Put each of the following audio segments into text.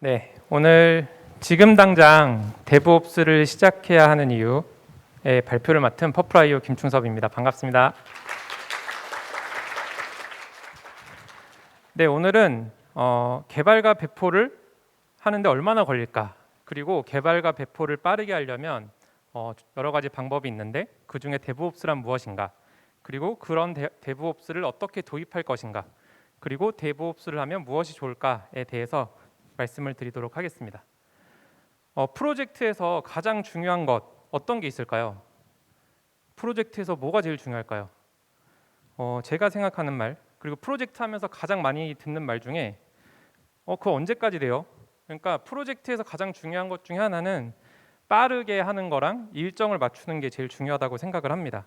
네, 오늘 지금 당장 데브옵스를 시작해야 하는 이유의 발표를 맡은 퍼플아이오 김충섭입니다. 반갑습니다. 네, 오늘은 개발과 배포를 하는데 얼마나 걸릴까? 그리고 개발과 배포를 빠르게 하려면 여러 가지 방법이 있는데 그 중에 데브옵스란 무엇인가? 그리고 그런 데브옵스를 어떻게 도입할 것인가? 그리고 데브옵스를 하면 무엇이 좋을까에 대해서 말씀을 드리도록 하겠습니다. 프로젝트에서 가장 중요한 것 어떤 게 있을까요? 프로젝트에서 뭐가 제일 중요할까요? 제가 생각하는 말, 그리고 프로젝트 하면서 가장 많이 듣는 말 중에 그거 언제까지 돼요? 그러니까 프로젝트에서 가장 중요한 것 중에 하나는 빠르게 하는 거랑 일정을 맞추는 게 제일 중요하다고 생각을 합니다.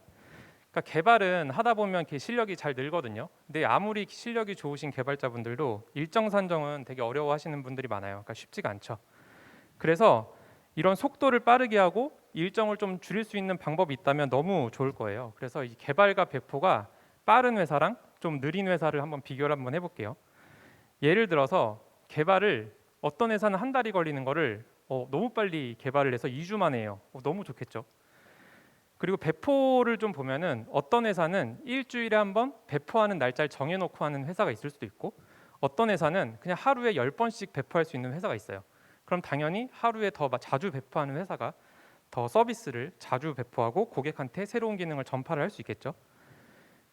그러니까 개발은 하다 보면 이렇게 실력이 잘 늘거든요. 근데 아무리 실력이 좋으신 개발자분들도 일정 산정은 되게 어려워하시는 분들이 많아요. 그러니까 쉽지가 않죠. 그래서 이런 속도를 빠르게 하고 일정을 좀 줄일 수 있는 방법이 있다면 너무 좋을 거예요. 그래서 이 개발과 배포가 빠른 회사랑 좀 느린 회사를 한번 비교를 한번 해볼게요. 예를 들어서 개발을 어떤 회사는 한 달이 걸리는 거를 너무 빨리 개발을 해서 2주 만에 해요. 너무 좋겠죠. 그리고 배포를 좀 보면은 어떤 회사는 일주일에 한 번 배포하는 날짜를 정해놓고 하는 회사가 있을 수도 있고 어떤 회사는 그냥 하루에 10번씩 배포할 수 있는 회사가 있어요. 그럼 당연히 하루에 더 자주 배포하는 회사가 더 서비스를 자주 배포하고 고객한테 새로운 기능을 전파를 할 수 있겠죠.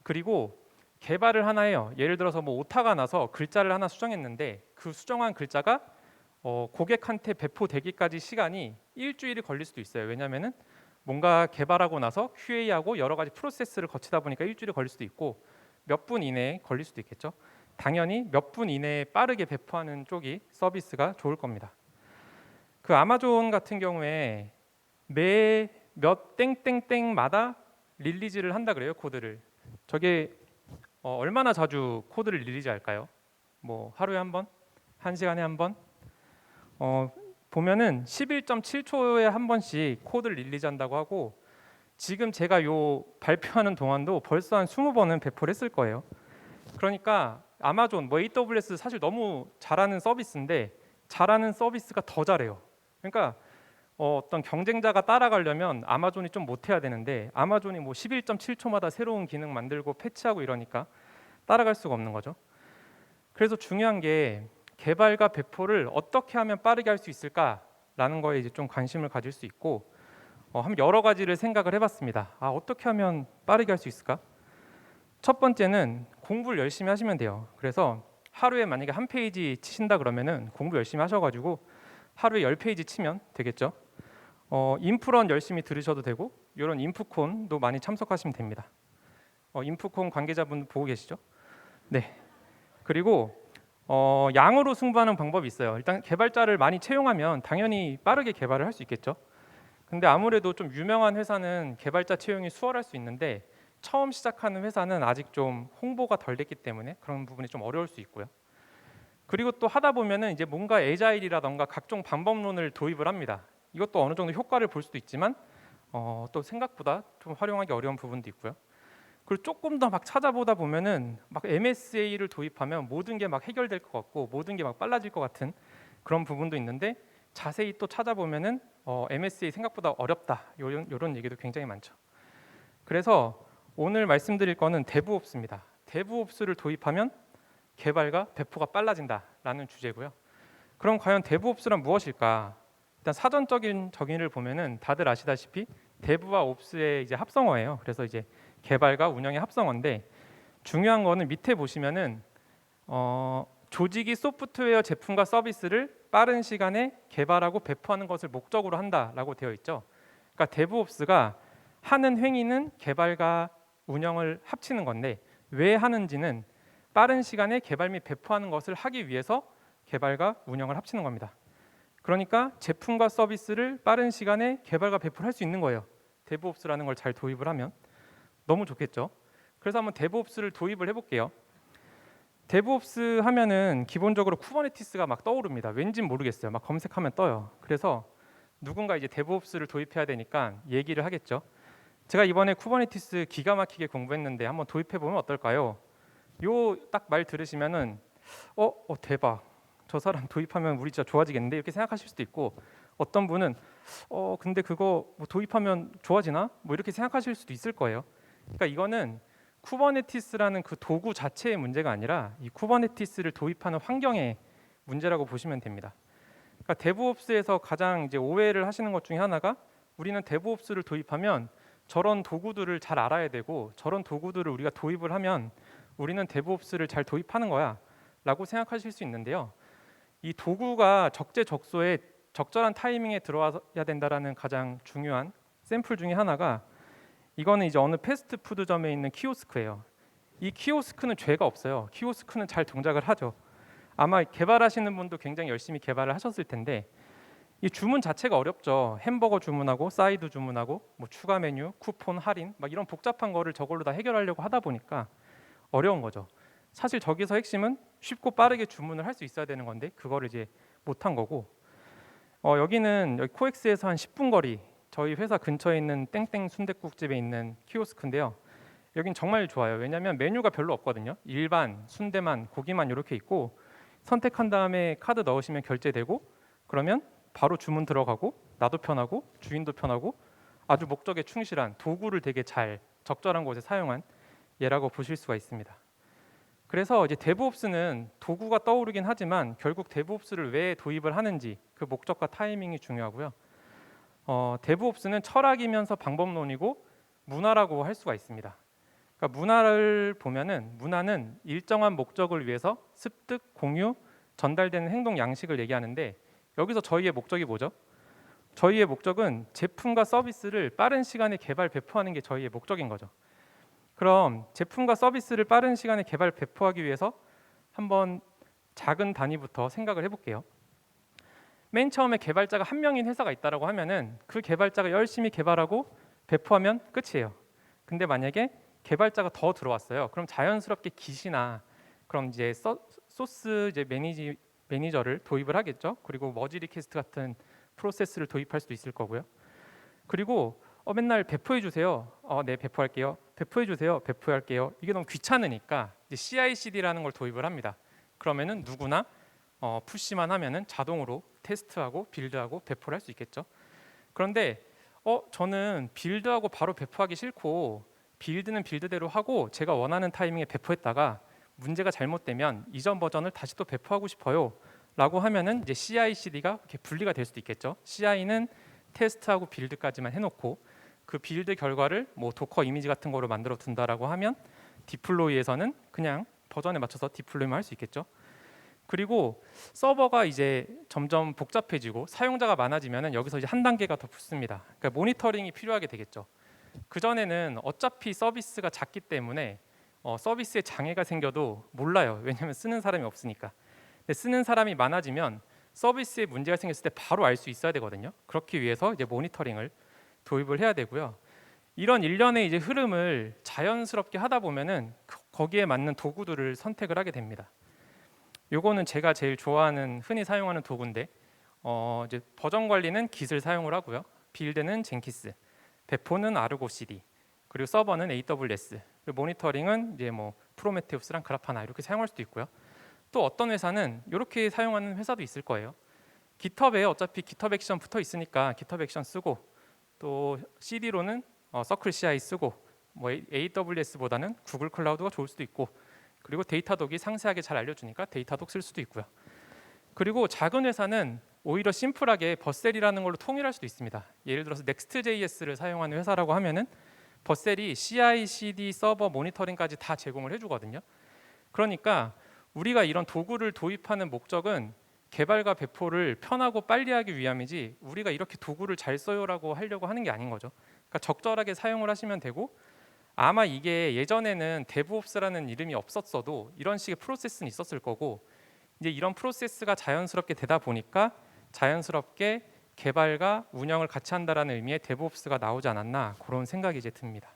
그리고 개발을 하나 해요. 예를 들어서 뭐 오타가 나서 글자를 하나 수정했는데 그 수정한 글자가 고객한테 배포되기까지 시간이 일주일이 걸릴 수도 있어요. 왜냐하면은 뭔가 개발하고 나서 QA하고 여러 가지 프로세스를 거치다 보니까 일주일이 걸릴 수도 있고 몇 분 이내에 걸릴 수도 있겠죠. 당연히 몇 분 이내에 빠르게 배포하는 쪽이 서비스가 좋을 겁니다. 그 아마존 같은 경우에 매 몇 땡땡땡마다 릴리즈를 한다 그래요. 코드를. 저게 얼마나 자주 코드를 릴리즈할까요? 뭐 하루에 한 번? 한 시간에 한 번? 보면은 11.7초에 한 번씩 코드를 릴리즈한다고 하고 지금 제가 요 발표하는 동안도 벌써 한 20번은 배포를 했을 거예요. 그러니까 아마존, 뭐 AWS 사실 너무 잘하는 서비스인데 잘하는 서비스가 더 잘해요. 그러니까 어떤 경쟁자가 따라가려면 아마존이 좀 못해야 되는데 아마존이 뭐 11.7초마다 새로운 기능 만들고 패치하고 이러니까 따라갈 수가 없는 거죠. 그래서 중요한 게 개발과 배포를 어떻게 하면 빠르게 할 수 있을까라는 거에 이제 좀 관심을 가질 수 있고 한 여러 가지를 생각을 해봤습니다. 어떻게 하면 빠르게 할 수 있을까? 첫 번째는 공부를 열심히 하시면 돼요. 그래서 하루에 만약에 한 페이지 치신다 그러면은 공부 열심히 하셔가지고 하루에 10페이지 치면 되겠죠. 인프런 열심히 들으셔도 되고 이런 인프콘도 많이 참석하시면 됩니다. 인프콘 관계자분 보고 계시죠? 네. 그리고 양으로 승부하는 방법이 있어요. 일단 개발자를 많이 채용하면 당연히 빠르게 개발을 할 수 있겠죠. 근데 아무래도 좀 유명한 회사는 개발자 채용이 수월할 수 있는데 처음 시작하는 회사는 아직 좀 홍보가 덜 됐기 때문에 그런 부분이 좀 어려울 수 있고요. 그리고 또 하다 보면은 이제 뭔가 에자일이라던가 각종 방법론을 도입을 합니다. 이것도 어느 정도 효과를 볼 수도 있지만 또 생각보다 좀 활용하기 어려운 부분도 있고요. 그리고 조금 더 막 찾아보다 보면은 막 MSA를 도입하면 모든 게 막 해결될 것 같고 모든 게 막 빨라질 것 같은 그런 부분도 있는데 자세히 또 찾아보면은 MSA 생각보다 어렵다 이런 얘기도 굉장히 많죠. 그래서 오늘 말씀드릴 거는 데브옵스입니다. 데브옵스를 도입하면 개발과 배포가 빨라진다라는 주제고요. 그럼 과연 데브옵스란 무엇일까? 일단 사전적인 정의를 보면은 다들 아시다시피 데브와 옵스의 이제 합성어예요. 그래서 이제 개발과 운영의 합성어인데 중요한 거는 밑에 보시면은 조직이 소프트웨어 제품과 서비스를 빠른 시간에 개발하고 배포하는 것을 목적으로 한다라고 되어 있죠. 그러니까 데브옵스가 하는 행위는 개발과 운영을 합치는 건데 왜 하는지는 빠른 시간에 개발 및 배포하는 것을 하기 위해서 개발과 운영을 합치는 겁니다. 그러니까 제품과 서비스를 빠른 시간에 개발과 배포를 할 수 있는 거예요. 데브옵스라는 걸 잘 도입을 하면 너무 좋겠죠. 그래서 한번 데브옵스를 도입을 해볼게요. 데브옵스 하면은 기본적으로 쿠버네티스가 막 떠오릅니다. 왠진 모르겠어요. 막 검색하면 떠요. 그래서 누군가 이제 데브옵스를 도입해야 되니까 얘기를 하겠죠. 제가 이번에 쿠버네티스 기가 막히게 공부했는데 한번 도입해 보면 어떨까요? 요 딱 말 들으시면은 대박. 저 사람 도입하면 우리 진짜 좋아지겠는데 이렇게 생각하실 수도 있고, 어떤 분은 근데 그거 뭐 도입하면 좋아지나? 뭐 이렇게 생각하실 수도 있을 거예요. 그러니까 이거는 쿠버네티스라는 그 도구 자체의 문제가 아니라 이 쿠버네티스를 도입하는 환경의 문제라고 보시면 됩니다. 그러니까 데브옵스에서 가장 이제 오해를 하시는 것 중에 하나가, 우리는 데브옵스를 도입하면 저런 도구들을 잘 알아야 되고 저런 도구들을 우리가 도입을 하면 우리는 데브옵스를 잘 도입하는 거야 라고 생각하실 수 있는데요. 이 도구가 적재적소에 적절한 타이밍에 들어와야 된다라는 가장 중요한 샘플 중에 하나가, 이거는 이제 어느 패스트푸드점에 있는 키오스크예요. 이 키오스크는 죄가 없어요. 키오스크는 잘 동작을 하죠. 아마 개발하시는 분도 굉장히 열심히 개발을 하셨을 텐데, 이 주문 자체가 어렵죠. 햄버거 주문하고 사이드 주문하고 뭐 추가 메뉴, 쿠폰 할인 막 이런 복잡한 거를 저걸로 다 해결하려고 하다 보니까 어려운 거죠. 사실 저기서 핵심은 쉽고 빠르게 주문을 할 수 있어야 되는 건데 그거를 이제 못한 거고, 여기는 여기 코엑스에서 한 10분 거리 저희 회사 근처에 있는 땡땡 순댓국집에 있는 키오스크인데요. 여긴 정말 좋아요. 왜냐하면 메뉴가 별로 없거든요. 일반, 순대만, 고기만 이렇게 있고, 선택한 다음에 카드 넣으시면 결제되고, 그러면 바로 주문 들어가고, 나도 편하고 주인도 편하고, 아주 목적에 충실한, 도구를 되게 잘 적절한 곳에 사용한 예라고 보실 수가 있습니다. 그래서 이제 데브옵스는 도구가 떠오르긴 하지만 결국 데브옵스를 왜 도입을 하는지 그 목적과 타이밍이 중요하고요. 데브옵스는 철학이면서 방법론이고 문화라고 할 수가 있습니다. 그러니까 문화를 보면은, 문화는 일정한 목적을 위해서 습득, 공유, 전달되는 행동 양식을 얘기하는데, 여기서 저희의 목적이 뭐죠? 저희의 목적은 제품과 서비스를 빠른 시간에 개발 배포하는 게 저희의 목적인 거죠. 그럼 제품과 서비스를 빠른 시간에 개발 배포하기 위해서 한번 작은 단위부터 생각을 해볼게요. 맨 처음에 개발자가 한 명인 회사가 있다라고 하면은 그 개발자가 열심히 개발하고 배포하면 끝이에요. 근데 만약에 개발자가 더 들어왔어요. 그럼 자연스럽게 깃이나, 그럼 이제 소스 이제 매니저를 도입을 하겠죠. 그리고 머지 리퀘스트 같은 프로세스를 도입할 수도 있을 거고요. 그리고 맨날 배포해 주세요. 네, 배포할게요. 배포해 주세요. 배포할게요. 이게 너무 귀찮으니까 이제 CI/CD라는 걸 도입을 합니다. 그러면은 누구나 푸시만 하면은 자동으로 테스트하고 빌드하고 배포를 할 수 있겠죠. 그런데 저는 빌드하고 바로 배포하기 싫고, 빌드는 빌드대로 하고 제가 원하는 타이밍에 배포했다가 문제가 잘못되면 이전 버전을 다시 또 배포하고 싶어요 라고 하면은 이제 CI/CD가 이렇게 분리가 될 수도 있겠죠. CI는 테스트하고 빌드까지만 해놓고 그 빌드 결과를 뭐 도커 이미지 같은 거로 만들어 둔다라고 하면 디플로이에서는 그냥 버전에 맞춰서 디플로이만 할 수 있겠죠. 그리고 서버가 이제 점점 복잡해지고 사용자가 많아지면은 여기서 이제 한 단계가 더 붙습니다. 그러니까 모니터링이 필요하게 되겠죠. 그 전에는 어차피 서비스가 작기 때문에 서비스에 장애가 생겨도 몰라요. 왜냐하면 쓰는 사람이 없으니까. 근데 쓰는 사람이 많아지면 서비스에 문제가 생겼을 때 바로 알 수 있어야 되거든요. 그렇기 위해서 이제 모니터링을 도입을 해야 되고요. 이런 일련의 이제 흐름을 자연스럽게 하다 보면은 거기에 맞는 도구들을 선택을 하게 됩니다. 요거는 제가 제일 좋아하는, 흔히 사용하는 도구인데, 이제 버전 관리는 Git을 사용을 하고요. 빌드는 젠키스, 배포는 아르고 CD, 그리고 서버는 AWS, 그리고 모니터링은 이제 뭐 프로메테우스랑 그라파나 이렇게 사용할 수도 있고요. 또 어떤 회사는 이렇게 사용하는 회사도 있을 거예요. 깃허브에 어차피 깃허브 액션 붙어 있으니까 깃허브 액션 쓰고, 또 CD로는 서클 CI 쓰고, 뭐 AWS보다는 구글 클라우드가 좋을 수도 있고, 그리고 데이터독이 상세하게 잘 알려주니까 데이터독 쓸 수도 있고요. 그리고 작은 회사는 오히려 심플하게 버셀이라는 걸로 통일할 수도 있습니다. 예를 들어서 Next.js를 사용하는 회사라고 하면은 버셀이 CI/CD 서버 모니터링까지 다 제공을 해주거든요. 그러니까 우리가 이런 도구를 도입하는 목적은 개발과 배포를 편하고 빨리 하기 위함이지, 우리가 이렇게 도구를 잘 써요라고 하려고 하는 게 아닌 거죠. 그러니까 적절하게 사용을 하시면 되고, 아마 이게 예전에는 데브옵스라는 이름이 없었어도 이런 식의 프로세스는 있었을 거고, 이제 이런 프로세스가 자연스럽게 되다 보니까 자연스럽게 개발과 운영을 같이 한다라는 의미의 데브옵스가 나오지 않았나, 그런 생각이 이제 듭니다.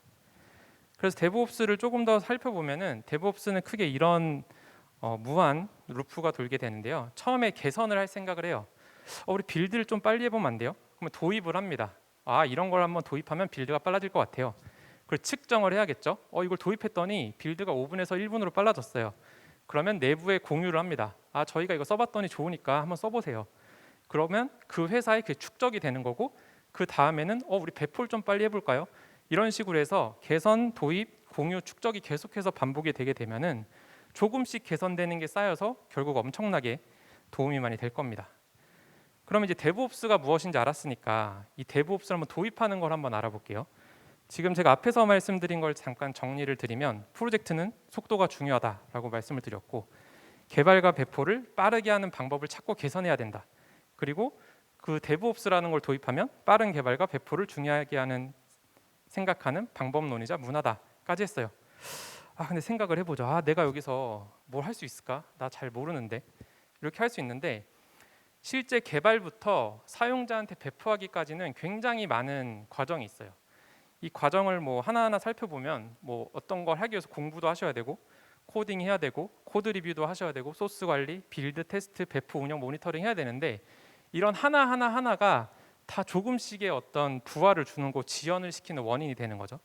그래서 데브옵스를 조금 더 살펴보면은, 데브옵스는 크게 이런 무한 루프가 돌게 되는데요. 처음에 개선을 할 생각을 해요. 우리 빌드를 좀 빨리 해보면 안 돼요? 그러면 도입을 합니다. 이런 걸 한번 도입하면 빌드가 빨라질 것 같아요. 그걸 측정을 해야겠죠. 이걸 도입했더니 빌드가 5분에서 1분으로 빨라졌어요. 그러면 내부에 공유를 합니다. 아, 저희가 이거 써봤더니 좋으니까 한번 써보세요. 그러면 그 회사에 그게 축적이 되는 거고, 그 다음에는 우리 배포를 좀 빨리 해볼까요? 이런 식으로 해서 개선, 도입, 공유, 축적이 계속해서 반복이 되게 되면은 조금씩 개선되는 게 쌓여서 결국 엄청나게 도움이 많이 될 겁니다. 그러면 이제 데브옵스가 무엇인지 알았으니까 이 데브옵스를 한번 도입하는 걸 한번 알아볼게요. 지금 제가 앞에서 말씀드린 걸 잠깐 정리를 드리면, 프로젝트는 속도가 중요하다라고 말씀을 드렸고, 개발과 배포를 빠르게 하는 방법을 찾고 개선해야 된다. 그리고 그 데브옵스라는 걸 도입하면 빠른 개발과 배포를 중요하게 하는 생각하는 방법론이자 문화다까지 했어요. 근데 생각을 해보죠. 내가 여기서 뭘 할 수 있을까? 나 잘 모르는데. 이렇게 할 수 있는데, 실제 개발부터 사용자한테 배포하기까지는 굉장히 많은 과정이 있어요. 이 과정을 뭐 하나하나 살펴보면 뭐 어떤 걸 하기 위해서 공부도 하셔야 되고, 코딩 해야 되고, 코드 리뷰도 하셔야 되고, 소스 관리, 빌드, 테스트, 배포, 운영, 모니터링 해야 되는데, 이런 하나가 다 조금씩의 어떤 부하를 주는 거, 지연을 시키는 원인이 되는 거죠.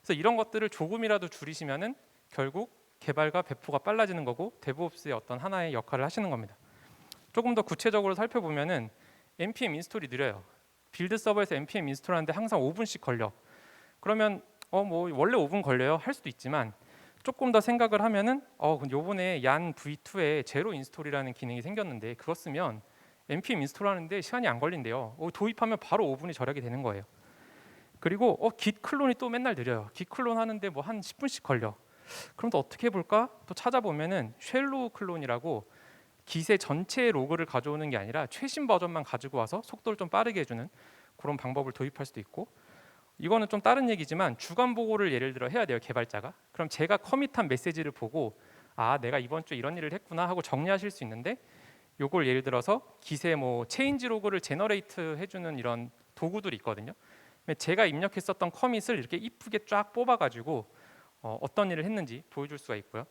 그래서 이런 것들을 조금이라도 줄이시면은 결국 개발과 배포가 빨라지는 거고, 데브옵스의 어떤 하나의 역할을 하시는 겁니다. 조금 더 구체적으로 살펴보면은 npm 인스톨이 느려요. 빌드 서버에서 npm 인스톨하는데 항상 5분씩 걸려. 그러면 뭐 원래 5분 걸려요 할 수도 있지만, 조금 더 생각을 하면은 요번에 얀 v2에 제로 인스톨이라는 기능이 생겼는데 그거 쓰면 npm 인스톨하는데 시간이 안 걸린대요. 도입하면 바로 5분이 절약이 되는 거예요. 그리고 git 클론이 또 맨날 느려요. git 클론 하는데 뭐 한 10분씩 걸려. 그럼 또 어떻게 해볼까? 또 찾아보면은 쉘로우 클론이라고 기세 전체의 로그를 가져오는 게 아니라 최신 버전만 가지고 와서 속도를 좀 빠르게 해주는 그런 방법을 도입할 수도 있고, 이거는 좀 다른 얘기지만 주간 보고를 예를 들어 해야 돼요, 개발자가. 그럼 제가 커밋한 메시지를 보고 내가 이번 주 이런 일을 했구나 하고 정리하실 수 있는데, 요걸 예를 들어서 기세 뭐 체인지 로그를 제너레이트 해주는 이런 도구들이 있거든요. 제가 입력했었던 커밋을 이렇게 이쁘게 쫙 뽑아가지고 어떤 일을 했는지 보여줄 수가 있고요.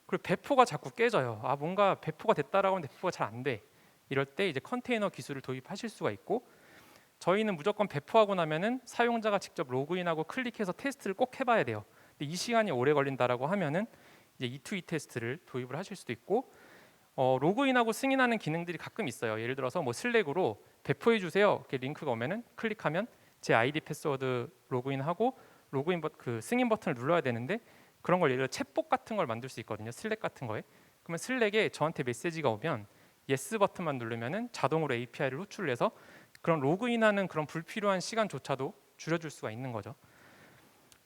그리고 배포가 자꾸 깨져요. 뭔가 배포가 됐다라고 하는데 배포가 잘 안 돼. 이럴 때 이제 컨테이너 기술을 도입하실 수가 있고, 저희는 무조건 배포하고 나면은 사용자가 직접 로그인하고 클릭해서 테스트를 꼭 해봐야 돼요. 근데 이 시간이 오래 걸린다라고 하면은 이제 E2E 테스트를 도입을 하실 수도 있고, 로그인하고 승인하는 기능들이 가끔 있어요. 예를 들어서 뭐 슬랙으로 배포해 주세요. 이렇게 링크가 오면은 클릭하면 제 아이디 패스워드 로그인하고 로그인 그 승인 버튼을 눌러야 되는데, 그런 걸 예를 들어 챗봇 같은 걸 만들 수 있거든요. 슬랙 같은 거에. 그러면 슬랙에 저한테 메시지가 오면 예스 버튼만 누르면은 자동으로 API를 호출해서 그런 로그인하는 그런 불필요한 시간조차도 줄여줄 수가 있는 거죠.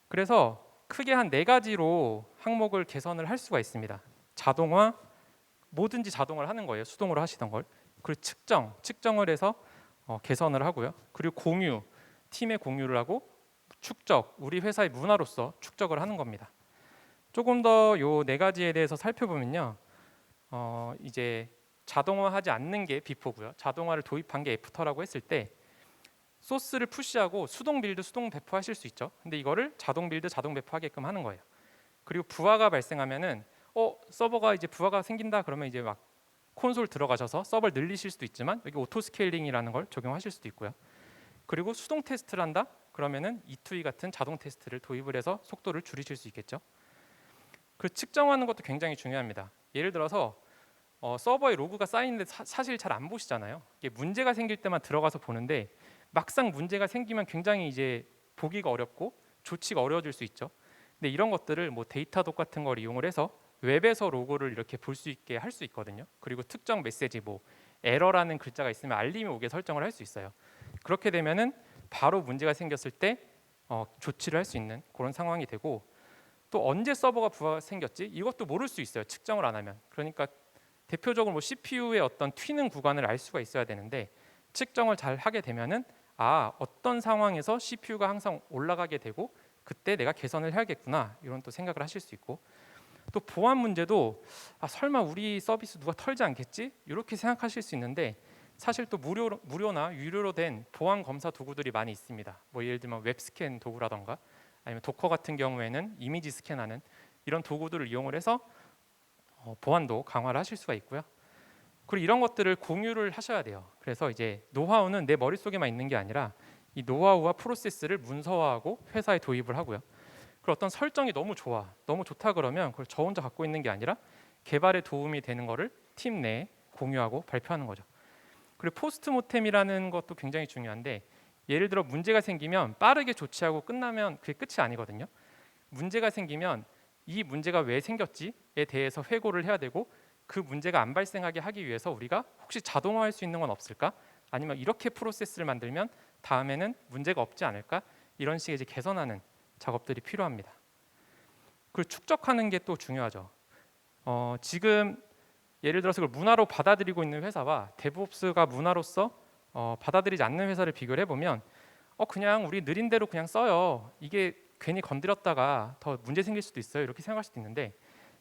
그래서 크게 한 4가지로 항목을 개선을 할 수가 있습니다. 자동화, 뭐든지 자동화를 하는 거예요. 수동으로 하시던 걸. 그리고 측정을 해서 개선을 하고요. 그리고 공유, 팀의 공유를 하고, 축적, 우리 회사의 문화로서 축적을 하는 겁니다. 조금 더 요 4가지에 대해서 살펴보면요, 이제 자동화하지 않는 게 비포고요. 자동화를 도입한 게 애프터라고 했을 때 소스를 푸시하고 수동 빌드, 수동 배포하실 수 있죠. 근데 이거를 자동 빌드, 자동 배포하게끔 하는 거예요. 그리고 부하가 발생하면은 서버가 이제 부하가 생긴다 그러면 이제 막 콘솔 들어가셔서 서버를 늘리실 수도 있지만 여기 오토 스케일링이라는 걸 적용하실 수도 있고요. 그리고 수동 테스트를 한다 그러면은 E2E 같은 자동 테스트를 도입을 해서 속도를 줄이실 수 있겠죠. 그 측정하는 것도 굉장히 중요합니다. 예를 들어서 서버에 로그가 쌓이는데 사실 잘 안 보시잖아요. 이게 문제가 생길 때만 들어가서 보는데, 막상 문제가 생기면 굉장히 이제 보기가 어렵고 조치가 어려워질 수 있죠. 근데 이런 것들을 뭐 데이터독 같은 걸 이용을 해서 웹에서 로고를 이렇게 볼 수 있게 할 수 있거든요. 그리고 특정 메시지 뭐 에러라는 글자가 있으면 알림이 오게 설정을 할 수 있어요. 그렇게 되면은 바로 문제가 생겼을 때 조치를 할 수 있는 그런 상황이 되고, 또 언제 서버가 부하가 생겼지 이것도 모를 수 있어요. 측정을 안 하면. 그러니까 대표적으로 뭐 CPU의 어떤 튀는 구간을 알 수가 있어야 되는데, 측정을 잘 하게 되면은 어떤 상황에서 CPU가 항상 올라가게 되고 그때 내가 개선을 해야겠구나, 이런 또 생각을 하실 수 있고, 또 보안 문제도 설마 우리 서비스 누가 털지 않겠지 이렇게 생각하실 수 있는데, 사실 또 무료나 유료로 된 보안 검사 도구들이 많이 있습니다. 뭐 예를 들면 웹스캔 도구라던가 아니면 도커 같은 경우에는 이미지 스캔하는 이런 도구들을 이용을 해서 보안도 강화를 하실 수가 있고요. 그리고 이런 것들을 공유를 하셔야 돼요. 그래서 이제 노하우는 내 머릿속에만 있는 게 아니라 이 노하우와 프로세스를 문서화하고 회사에 도입을 하고요. 그리고 어떤 설정이 너무 좋다 그러면 그걸 저 혼자 갖고 있는 게 아니라 개발에 도움이 되는 거를 팀 내에 공유하고 발표하는 거죠. 그리고 포스트 모템이라는 것도 굉장히 중요한데, 예를 들어 문제가 생기면 빠르게 조치하고 끝나면 그게 끝이 아니거든요. 문제가 생기면 이 문제가 왜 생겼지에 대해서 회고를 해야 되고, 그 문제가 안 발생하게 하기 위해서 우리가 혹시 자동화할 수 있는 건 없을까? 아니면 이렇게 프로세스를 만들면 다음에는 문제가 없지 않을까? 이런 식의 이제 개선하는 작업들이 필요합니다. 그리고 축적하는 게 또 중요하죠. 지금 예를 들어서 그걸 문화로 받아들이고 있는 회사와 데브옵스가 문화로서 받아들이지 않는 회사를 비교를 해보면 그냥 우리 느린 대로 그냥 써요. 이게 괜히 건드렸다가 더 문제 생길 수도 있어요. 이렇게 생각할 수도 있는데,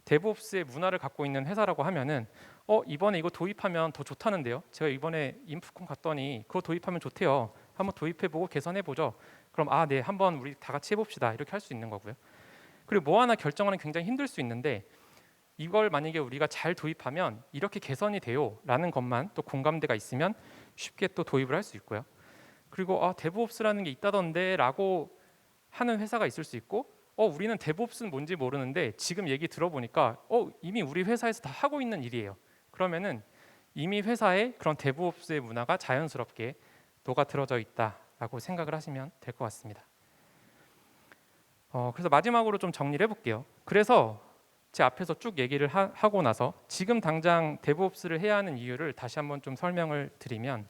데브옵스의 문화를 갖고 있는 회사라고 하면은 이번에 이거 도입하면 더 좋다는데요. 제가 이번에 인프콘 갔더니 그거 도입하면 좋대요. 한번 도입해보고 개선해보죠. 그럼 네, 한번 우리 다 같이 해봅시다. 이렇게 할 수 있는 거고요. 그리고 뭐 하나 결정하는 게 굉장히 힘들 수 있는데, 이걸 만약에 우리가 잘 도입하면 이렇게 개선이 돼요 라는 것만 또 공감대가 있으면 쉽게 또 도입을 할 수 있고요. 그리고 데브옵스라는 게 있다던데 라고 하는 회사가 있을 수 있고, 우리는 데브옵스는 뭔지 모르는데 지금 얘기 들어보니까 이미 우리 회사에서 다 하고 있는 일이에요. 그러면은 이미 회사에 그런 데브옵스의 문화가 자연스럽게 녹아들어져 있다라고 생각을 하시면 될 것 같습니다. 그래서 마지막으로 좀 정리를 해볼게요. 그래서 제 앞에서 쭉 얘기를 하고 나서 지금 당장 데브옵스를 해야 하는 이유를 다시 한번 좀 설명을 드리면,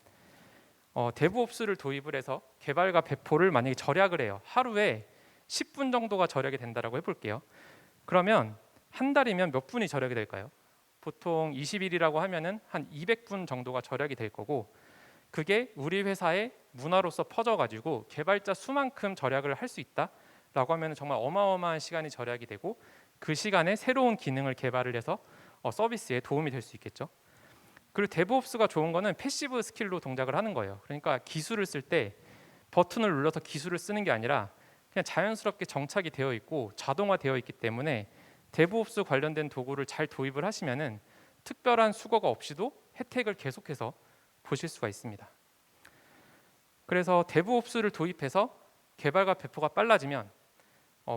데브옵스를 도입을 해서 개발과 배포를 만약에 절약을 해요. 하루에 10분 정도가 절약이 된다라고 해볼게요. 그러면 한 달이면 몇 분이 절약이 될까요? 보통 20일이라고 하면은 한 200분 정도가 절약이 될 거고, 그게 우리 회사의 문화로서 퍼져가지고 개발자 수만큼 절약을 할 수 있다라고 하면 정말 어마어마한 시간이 절약이 되고, 그 시간에 새로운 기능을 개발을 해서 서비스에 도움이 될 수 있겠죠. 그리고 데브옵스가 좋은 거는 패시브 스킬로 동작을 하는 거예요. 그러니까 기술을 쓸 때 버튼을 눌러서 기술을 쓰는 게 아니라 그냥 자연스럽게 정착이 되어 있고 자동화되어 있기 때문에 데브옵스 관련된 도구를 잘 도입을 하시면은 특별한 수고가 없이도 혜택을 계속해서 보실 수가 있습니다. 그래서 데브옵스를 도입해서 개발과 배포가 빨라지면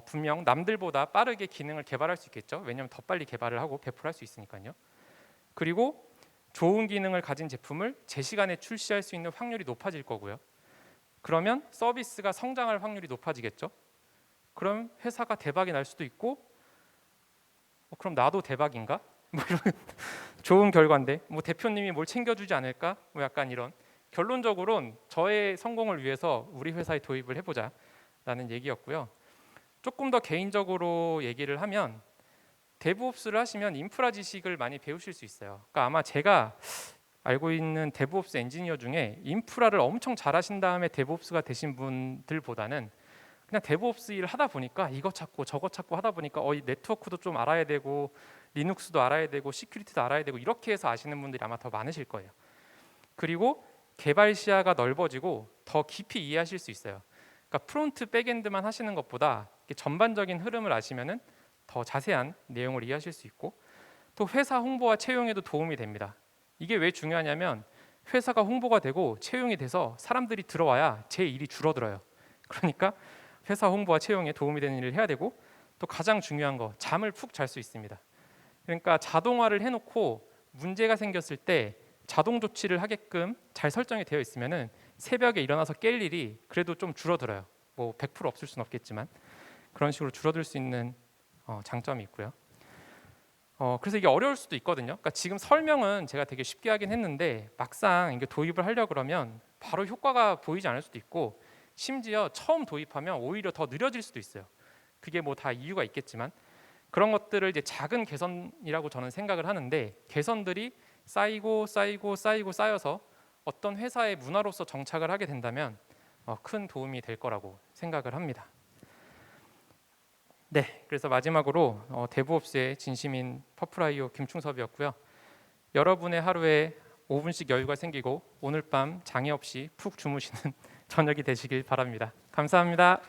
분명 남들보다 빠르게 기능을 개발할 수 있겠죠. 왜냐하면 더 빨리 개발을 하고 배포를 할 수 있으니까요. 그리고 좋은 기능을 가진 제품을 제 시간에 출시할 수 있는 확률이 높아질 거고요. 그러면 서비스가 성장할 확률이 높아지겠죠. 그럼 회사가 대박이 날 수도 있고, 그럼 나도 대박인가? 뭐 이런 좋은 결과인데 대표님이 뭘 챙겨주지 않을까? 뭐 약간 이런, 결론적으로는 저의 성공을 위해서 우리 회사에 도입을 해보자라는 얘기였고요. 조금 더 개인적으로 얘기를 하면, 데브옵스를 하시면 인프라 지식을 많이 배우실 수 있어요. 그러니까 아마 제가 알고 있는 데브옵스 엔지니어 중에 인프라를 엄청 잘하신 다음에 데브옵스가 되신 분들보다는 그냥 데브옵스 일을 하다 보니까 이거 찾고 저거 찾고 하다 보니까 이 네트워크도 좀 알아야 되고 리눅스도 알아야 되고 시큐리티도 알아야 되고 이렇게 해서 아시는 분들이 아마 더 많으실 거예요. 그리고 개발 시야가 넓어지고 더 깊이 이해하실 수 있어요. 그러니까 프론트 백엔드만 하시는 것보다 전반적인 흐름을 아시면은 더 자세한 내용을 이해하실 수 있고, 또 회사 홍보와 채용에도 도움이 됩니다. 이게 왜 중요하냐면 회사가 홍보가 되고 채용이 돼서 사람들이 들어와야 제 일이 줄어들어요. 그러니까 회사 홍보와 채용에 도움이 되는 일을 해야 되고, 또 가장 중요한 거, 잠을 푹 잘 수 있습니다. 그러니까 자동화를 해놓고 문제가 생겼을 때 자동 조치를 하게끔 잘 설정이 되어 있으면은 새벽에 일어나서 깰 일이 그래도 좀 줄어들어요. 100% 없을 수는 없겠지만 그런 식으로 줄어들 수 있는 장점이 있고요. 그래서 이게 어려울 수도 있거든요. 그러니까 지금 설명은 제가 되게 쉽게 하긴 했는데 막상 이게 도입을 하려 그러면 바로 효과가 보이지 않을 수도 있고, 심지어 처음 도입하면 오히려 더 느려질 수도 있어요. 그게 다 이유가 있겠지만, 그런 것들을 이제 작은 개선이라고 저는 생각을 하는데, 개선들이 쌓이고 쌓여서 어떤 회사의 문화로서 정착을 하게 된다면 큰 도움이 될 거라고 생각을 합니다. 네, 그래서 마지막으로 데브옵스의 진심인 퍼플아이오 김충섭이었고요. 여러분의 하루에 5분씩 여유가 생기고 오늘 밤 장애 없이 푹 주무시는 저녁이 되시길 바랍니다. 감사합니다.